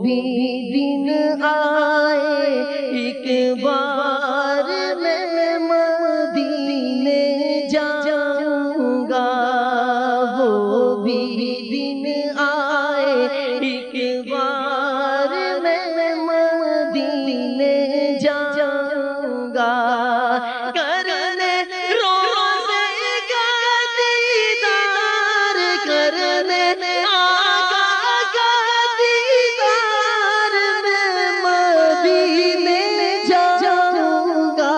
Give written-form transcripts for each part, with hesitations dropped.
بھی دن آئے ایک بار میں مدینے جاؤں گا، وہ بھی دن آئے ایک بار میں مدینے جاؤں گا، کرنے روزے کا دیدار، کرنے آقا کا دیدار، میں مدینے جاؤں گا،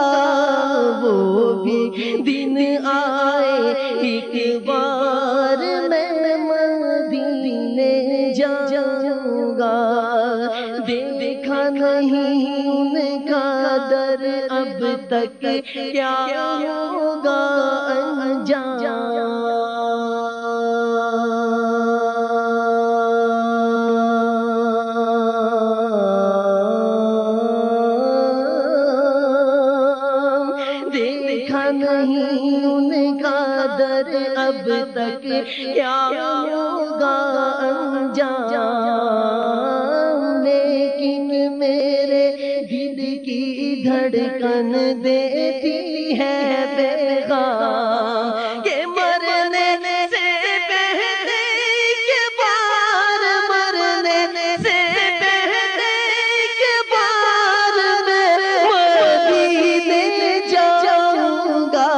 وہ بھی دن آئے ایک بار میں مدینے جاؤں گا، دیکھا نہیں ان کا در اب تک کیا ہوگا انجام، دیکھا نہیں ان کا در اب تک کیا ہوگا انجام، لیکن میرے دل کی دھڑکن دیتی ہے پیغام کہ مرنے سے پہلے کے بار، مرنے سے پہلے کے بار میں مدینے جاؤں گا،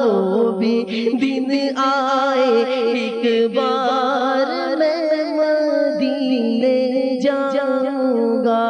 وہ بھی دن آئے ایک بار میں مدینے جاؤں گا،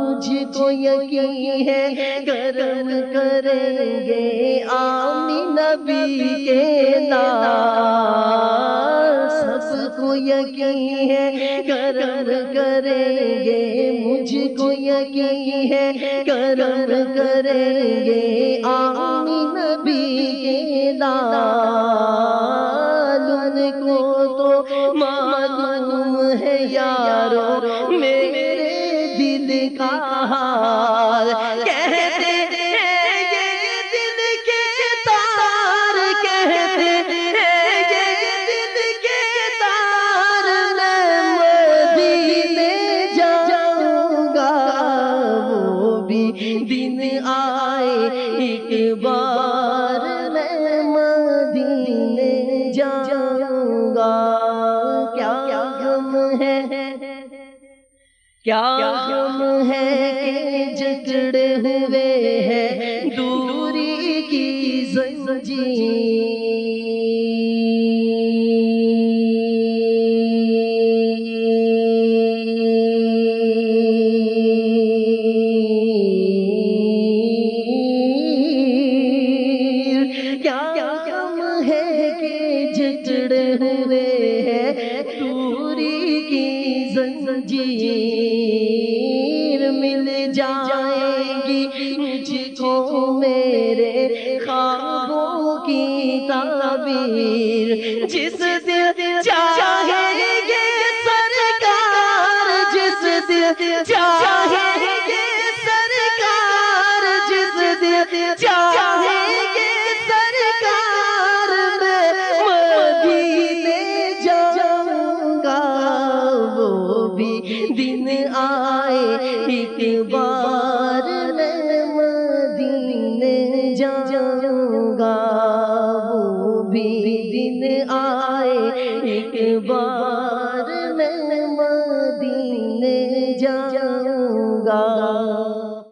مجھ کو یقین ہے کرم کریں گے آمین نبی کے نام، سب کو یقین ہے کرم کریں گے، مجھ کو یقین ہے کرم کریں گے آمین نبی کے لال، ان کو تو معلوم ہے یارو میرے دل کا حال، کہتے ہیں یہ دل کے تار، کہتے ہیں یہ دل کے تار، میں مدینے جاؤں گا، وہ بھی دن آئے ایک بار میں مدینے جاؤں گا، کیا غم ہے، کیا غم ہے کہ جکڑے ہوئے ہیں دوری کی زنجیر، کیا غم ہے کہ جکڑے ہوئے ہیں دوری کی زنجیر، مل جائے گی مجھ کو میرے خوابوں کی تعبیر، جس دل چاہے گے سرکار، جس دل چاہے گے سرکار، جس دل چاہے گے سرکار، میں مدینے جاؤں گا، وہ بھی دن آئے ایک بار میں مدینے جاؤں گا، وہ بھی دن آئے ایک بار میں مدینے جاؤں